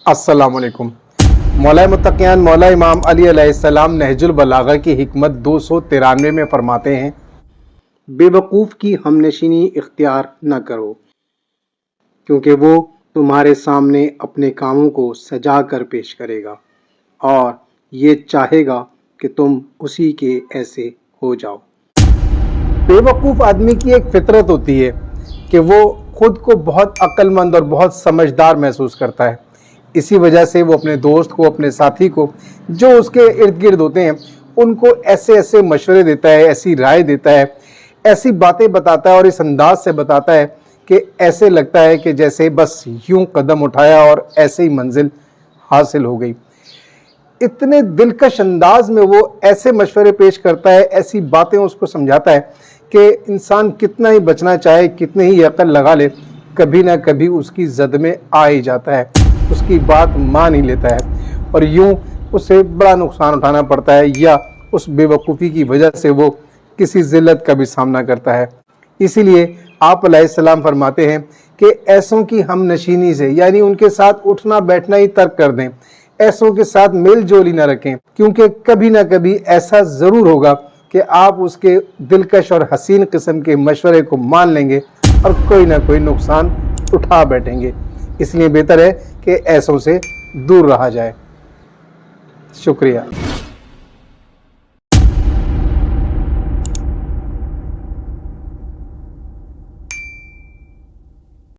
अस्सलाम वालेकुम। मौला मुत्तक़ियान मौला इमाम अली अलैहिस्सलाम नहजुल बलागा की हिकमत 293 में फरमाते हैं, बेवकूफ़ की हमनशीनी इख्तियार न करो, क्योंकि वो तुम्हारे सामने अपने कामों को सजा कर पेश करेगा और ये चाहेगा कि तुम उसी के ऐसे हो जाओ। बेवकूफ़ आदमी की एक फितरत होती है कि वो खुद को बहुत अक्लमंद और बहुत समझदार महसूस करता है। इसी वजह से वो अपने दोस्त को, अपने साथी को, जो उसके इर्द गिर्द होते हैं, उनको ऐसे ऐसे मशवरे देता है, ऐसी राय देता है, ऐसी बातें बताता है और इस अंदाज से बताता है कि ऐसे लगता है कि जैसे बस यूं कदम उठाया और ऐसे ही मंजिल हासिल हो गई। इतने दिलकश अंदाज में वो ऐसे मशवरे पेश करता है, ऐसी बातें उसको समझाता है कि इंसान कितना ही बचना चाहे, कितने ही अकल लगा ले, कभी ना कभी उसकी जद में आ ही जाता है, उसकी बात मान ही लेता है और यूं उसे बड़ा नुकसान उठाना पड़ता है या उस बेवकूफ़ी की वजह से वो किसी ज़िल्लत का भी सामना करता है। इसीलिए आप अलैहिस्सलाम फरमाते हैं कि ऐसों की हमनशीनी से, यानी उनके साथ उठना बैठना ही तर्क कर दें, ऐसों के साथ मेल जोल ही ना रखें, क्योंकि कभी ना कभी ऐसा ज़रूर होगा कि आप उसके दिलकश और हसीन किस्म के मशवरे को मान लेंगे और कोई ना कोई नुकसान उठा बैठेंगे। इसलिए बेहतर है कि ऐसों से दूर रहा जाए। शुक्रिया।